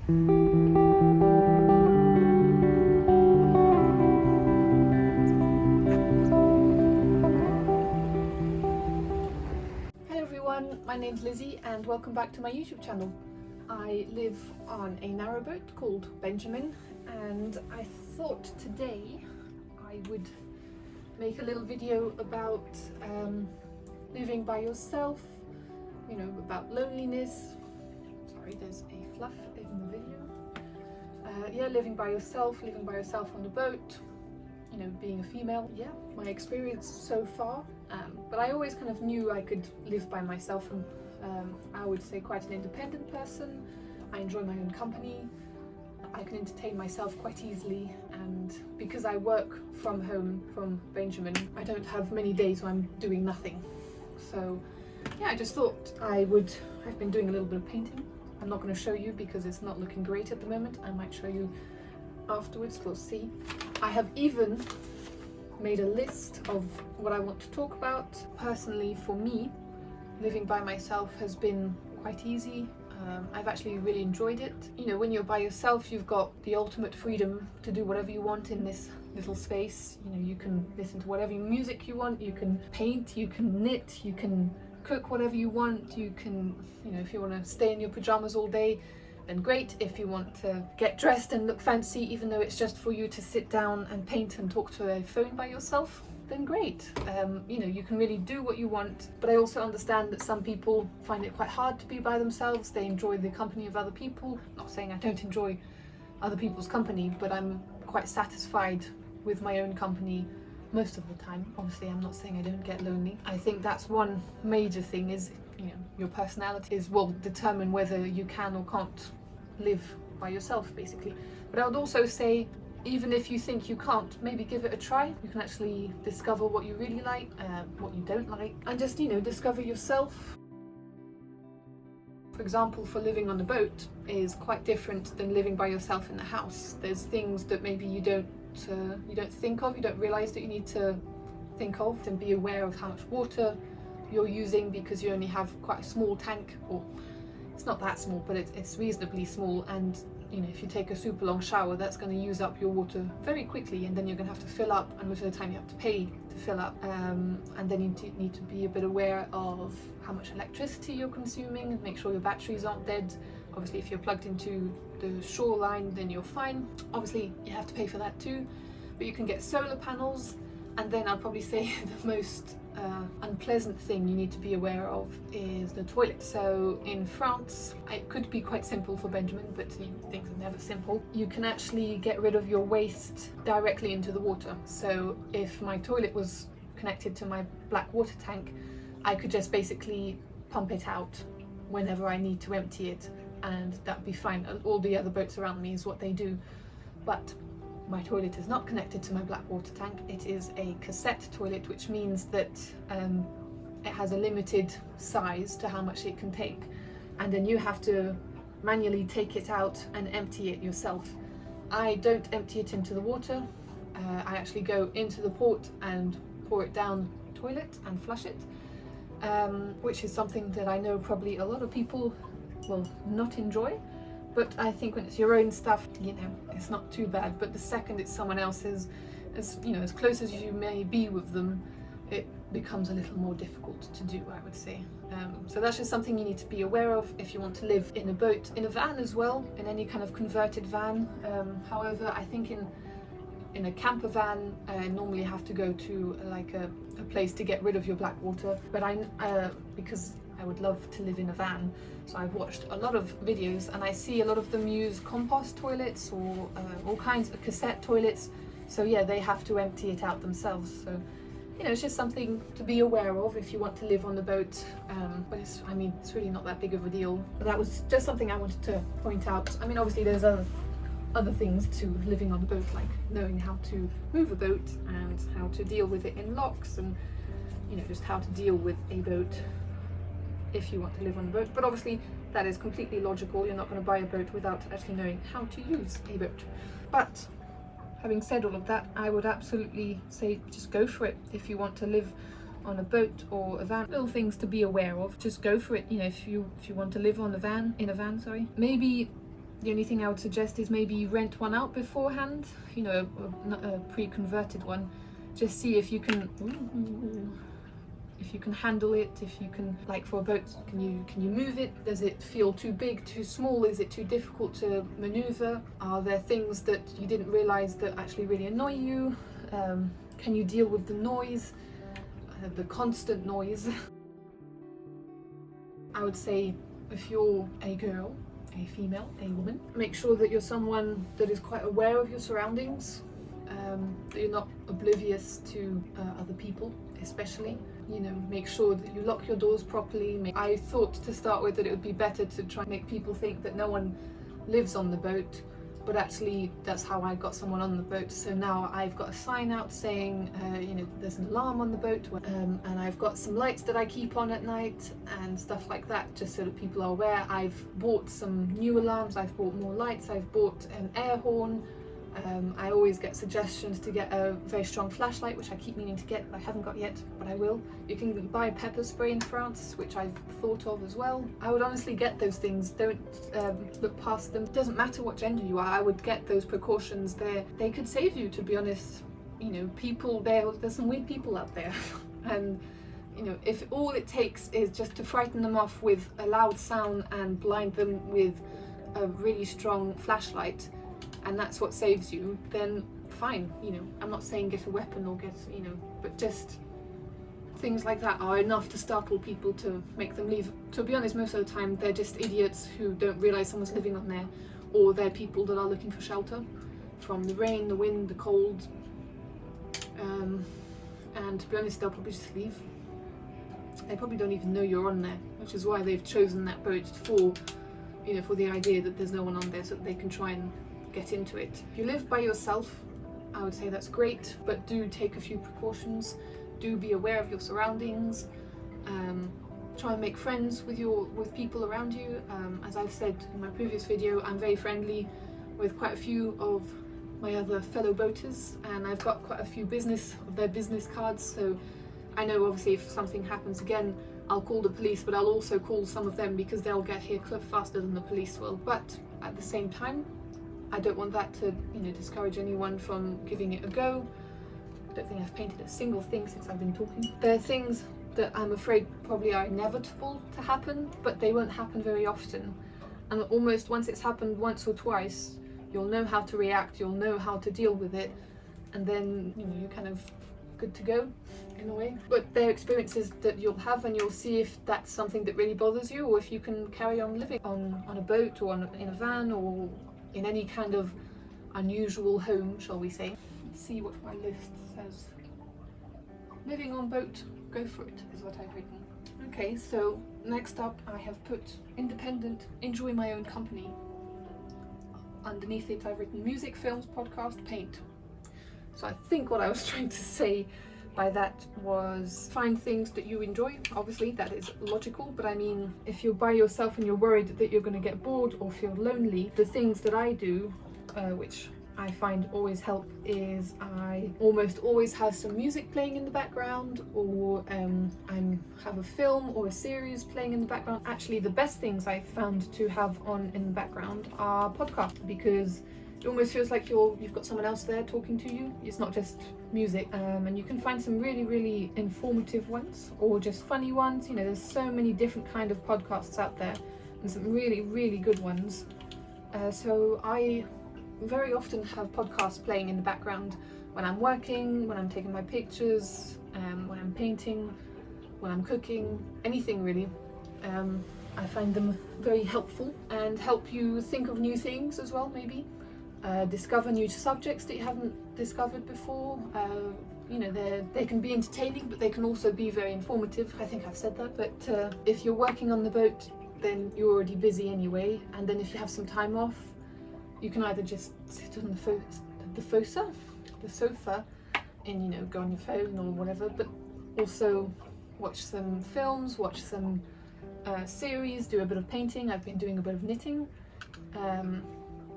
Hello everyone, my name's Lizzie and welcome back to my YouTube channel. I live on a narrowboat called Benjamin, and I thought today I would make a little video about living by yourself, you know, about loneliness. Sorry, there's a fluff in the video. Yeah, living by yourself on the boat, you know, being a female. Yeah, my experience so far. But I always kind of knew I could live by myself, and I would say quite an independent person. I enjoy my own company. I can entertain myself quite easily, and because I work from home from Benjamin, I don't have many days where I'm doing nothing. So yeah, I just thought I've been doing a little bit of painting. I'm not going to show you because it's not looking great at the moment. I might show you afterwards, we'll see. I have even made a list of what I want to talk about. Personally, for me, living by myself has been quite easy. I've actually really enjoyed it. You know, when you're by yourself, you've got the ultimate freedom to do whatever you want in this little space. You know, you can listen to whatever music you want, you can paint, you can knit, you can cook whatever you want, you can, you know, if you want to stay in your pajamas all day, then great. If you want to get dressed and look fancy, even though it's just for you to sit down and paint and talk to a phone by yourself, then great. You know, you can really do what you want. But I also understand that some people find it quite hard to be by themselves. They enjoy the company of other people. Not saying I don't enjoy other people's company, but I'm quite satisfied with my own company most of the time. Obviously, I'm not saying I don't get lonely. I think that's one major thing, is, you know, your personality will determine whether you can or can't live by yourself, basically. But I would also say, even if you think you can't, maybe give it a try. You can actually discover what you really like, what you don't like, and just, you know, discover yourself. For example, for living on the boat is quite different than living by yourself in the house. There's things that maybe you don't think of, you don't realize that you need to think of, and be aware of how much water you're using, because you only have quite a small tank, or it's not that small, but it's reasonably small. And you know, if you take a super long shower, that's going to use up your water very quickly, and then you're going to have to fill up, and most of the time you have to pay to fill up. And then you need to be a bit aware of how much electricity you're consuming, and make sure your batteries aren't dead. Obviously, if you're plugged into the shoreline, then you're fine. Obviously, you have to pay for that too, but you can get solar panels. And then I'll probably say the most unpleasant thing you need to be aware of is the toilet. So in France, it could be quite simple for Benjamin, but you know, things are never simple. You can actually get rid of your waste directly into the water. So if my toilet was connected to my black water tank, I could just basically pump it out whenever I need to empty it, and that'd be fine. All the other boats around me is what they do. But my toilet is not connected to my black water tank. It is a cassette toilet, which means that it has a limited size to how much it can take, and then you have to manually take it out and empty it yourself. I don't empty it into the water. I actually go into the port and pour it down the toilet and flush it, which is something that I know probably a lot of people will not enjoy. But I think when it's your own stuff, you know, it's not too bad. But the second it's someone else's, as you know, as close as you may be with them, it becomes a little more difficult to do, I would say. So that's just something you need to be aware of if you want to live in a boat, in a van as well, in any kind of converted van. However, I think in a camper van, normally you have to go to like a place to get rid of your black water. But because I would love to live in a van, so I've watched a lot of videos, and I see a lot of them use compost toilets or all kinds of cassette toilets. So yeah, they have to empty it out themselves. So you know, it's just something to be aware of if you want to live on the boat. But it's really not that big of a deal. But that was just something I wanted to point out. I mean, obviously there's other things to living on a boat, like knowing how to move a boat and how to deal with it in locks, and you know, just how to deal with a boat if you want to live on a boat. But obviously that is completely logical. You're not going to buy a boat without actually knowing how to use a boat. But having said all of that, I would absolutely say just go for it. If you want to live on a boat or a van, little things to be aware of, just go for it. You know, if you want to live in a van, maybe The only thing I would suggest is maybe rent one out beforehand, you know, a pre-converted one. Just see if you can handle it, if you can, like for a boat, can you move it? Does it feel too big, too small? Is it too difficult to maneuver? Are there things that you didn't realize that actually really annoy you? Can you deal with the noise, the constant noise? I would say if you're a girl, a female, a woman, make sure that you're someone that is quite aware of your surroundings, that you're not oblivious to other people, especially. You know, make sure that you lock your doors properly. I thought to start with that it would be better to try and make people think that no one lives on the boat, but actually that's how I got someone on the boat. So now I've got a sign out saying, you know, there's an alarm on the boat, and I've got some lights that I keep on at night and stuff like that, just so that people are aware. I've bought some new alarms, I've bought more lights, I've bought an air horn. I always get suggestions to get a very strong flashlight, which I keep meaning to get, but I haven't got yet, but I will. You can buy pepper spray in France, which I've thought of as well. I would honestly get those things, don't look past them. It doesn't matter what gender you are, I would get those precautions. They could save you, to be honest. You know, people, there's some weird people out there, and you know, if all it takes is just to frighten them off with a loud sound and blind them with a really strong flashlight, and that's what saves you, then fine. You know, I'm not saying get a weapon or get, you know, but just things like that are enough to startle people to make them leave. To be honest, most of the time they're just idiots who don't realise someone's living on there, or they're people that are looking for shelter from the rain, the wind, the cold, and to be honest, they'll probably just leave. They probably don't even know you're on there, which is why they've chosen that boat for, you know, for the idea that there's no one on there, so that they can try and get into it. If you live by yourself, I would say that's great, but do take a few precautions. Do be aware of your surroundings. Try and make friends with people around you. As I've said in my previous video, I'm very friendly with quite a few of my other fellow boaters, and I've got quite a few of their business cards, so I know obviously if something happens again, I'll call the police, but I'll also call some of them because they'll get here faster than the police will. But at the same time, I don't want that to, you know, discourage anyone from giving it a go. I don't think I've painted a single thing since I've been talking. There are things that I'm afraid probably are inevitable to happen, but they won't happen very often. And almost once it's happened once or twice, you'll know how to react, you'll know how to deal with it, and then, you know, you're kind of good to go in a way. But they're experiences that you'll have, and you'll see if that's something that really bothers you, or if you can carry on living on a boat or in a van or in any kind of unusual home, shall we say. Let's see what my list says. Living on boat, go for it, is what I've written. Okay, so next up I have put independent, enjoy my own company. Underneath it I've written music, films, podcast, paint. So I think what I was trying to say by that was find things that you enjoy. Obviously that is logical, but I mean, if you're by yourself and you're worried that you're going to get bored or feel lonely, the things that I do, which I find always help, is I almost always have some music playing in the background, or I have a film or a series playing in the background. Actually, the best things I've found to have on in the background are podcasts, because it almost feels like you've got someone else there talking to you. It's not just music, and you can find some really, really informative ones or just funny ones. You know, there's so many different kind of podcasts out there, and some really, really good ones. So I very often have podcasts playing in the background when I'm working, when I'm taking my pictures, when I'm painting, when I'm cooking, anything really. I find them very helpful and help you think of new things as well, maybe. Discover new subjects that you haven't discovered before. You know, they can be entertaining, but they can also be very informative. I think I've said that. But if you're working on the boat, then you're already busy anyway. And then if you have some time off, you can either just sit on the sofa, and, you know, go on your phone or whatever. But also watch some films, watch some series, do a bit of painting. I've been doing a bit of knitting.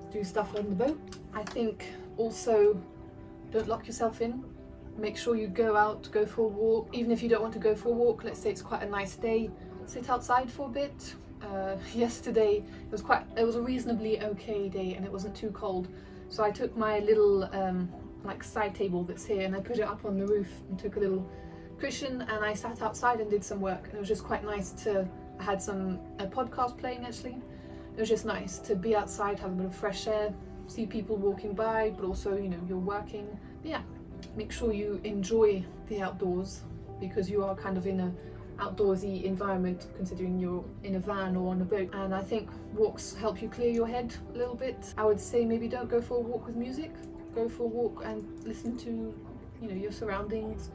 Do stuff on the boat. I think also don't lock yourself in. Make sure you go out, go for a walk. Even if you don't want to go for a walk, let's say it's quite a nice day, sit outside for a bit, Yesterday it was a reasonably okay day and it wasn't too cold, so I took my little like side table that's here and I put it up on the roof and took a little cushion and I sat outside and did some work, and it was just quite nice I had a podcast playing actually. It was just nice to be outside, have a bit of fresh air, see people walking by, but also, you know, you're working. But yeah, make sure you enjoy the outdoors, because you are kind of in a outdoorsy environment considering you're in a van or on a boat, and I think walks help you clear your head a little bit. I would say maybe don't go for a walk with music, go for a walk and listen to, you know, your surroundings.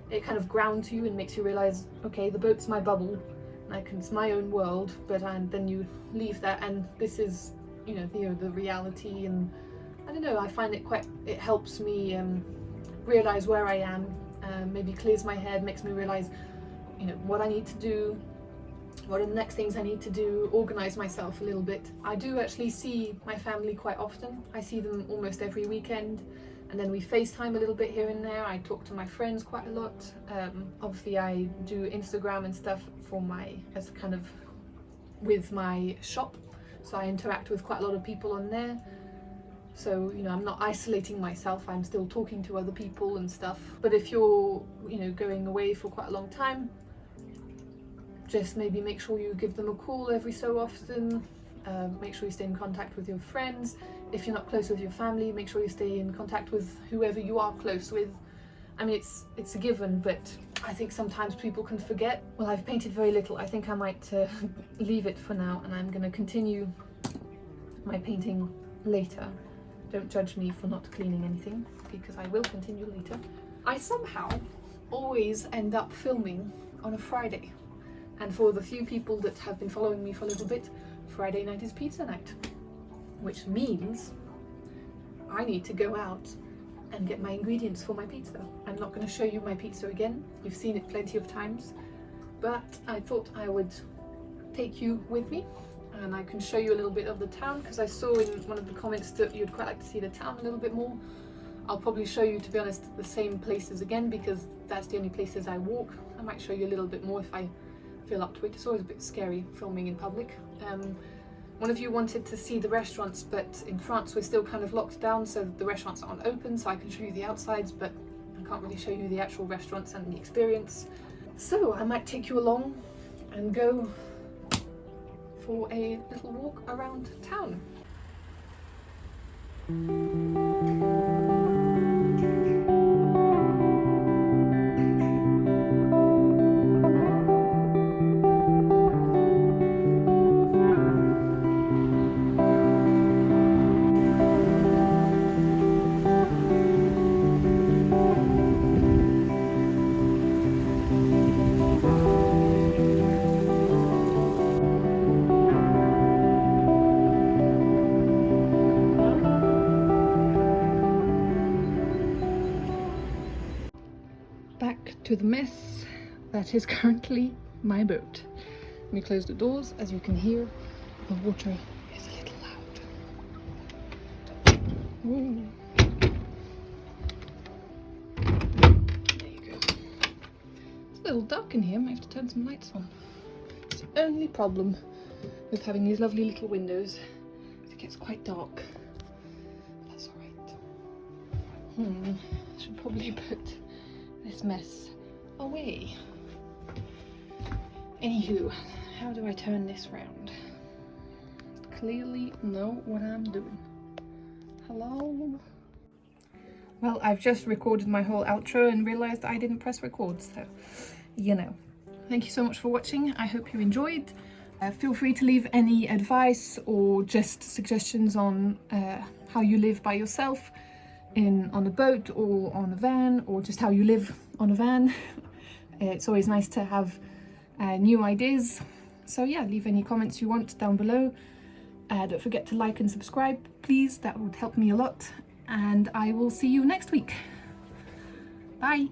It kind of grounds you and makes you realize, okay, the boat's my bubble, it's my own world, but then you leave that and this is, you know, the reality. And I don't know, I find it helps me realize where I am, maybe clears my head, makes me realize, you know, what I need to do, what are the next things I need to do, organize myself a little bit. I do actually see my family quite often. I see them almost every weekend, and then we FaceTime a little bit here and there. I talk to my friends quite a lot. Obviously I do Instagram and stuff with my shop, so I interact with quite a lot of people on there. So, you know, I'm not isolating myself, I'm still talking to other people and stuff. But if you're, you know, going away for quite a long time, just maybe make sure you give them a call every so often. Make sure you stay in contact with your friends. If you're not close with your family, make sure you stay in contact with whoever you are close with. I mean, it's a given, but I think sometimes people can forget. Well, I've painted very little. I think I might leave it for now, and I'm going to continue my painting later. Don't judge me for not cleaning anything, because I will continue later. I somehow always end up filming on a Friday. And for the few people that have been following me for a little bit, Friday night is pizza night. Which means I need to go out and get my ingredients for my pizza. I'm not going to show you my pizza again. You've seen it plenty of times. But I thought I would take you with me, and I can show you a little bit of the town, because I saw in one of the comments that you'd quite like to see the town a little bit more. I'll probably show you, to be honest, the same places again, because that's the only places I walk. I might show you a little bit more if I feel up to it. It's always a bit scary filming in public. One of you wanted to see the restaurants, but in France we're still kind of locked down, so the restaurants aren't open, so I can show you the outsides, but I can't really show you the actual restaurants and the experience. So I might take you along and go for a little walk around town. Back to the mess that is currently my boat. Let me close the doors. As you can hear, the water is a little loud. Whoa. There you go. It's a little dark in here. I might have to turn some lights on. It's the only problem with having these lovely little windows. It gets quite dark. That's alright. I should probably put this mess away. Anywho, how do I turn this round? Clearly know what I'm doing. Hello? Well, I've just recorded my whole outro and realized I didn't press record, so you know. Thank you so much for watching. I hope you enjoyed. Feel free to leave any advice or just suggestions on how you live by yourself on a boat or on a van, or just how you live on a van. It's always nice to have new ideas. So yeah, leave any comments you want down below. Don't forget to like and subscribe, please. That would help me a lot. And I will see you next week. Bye.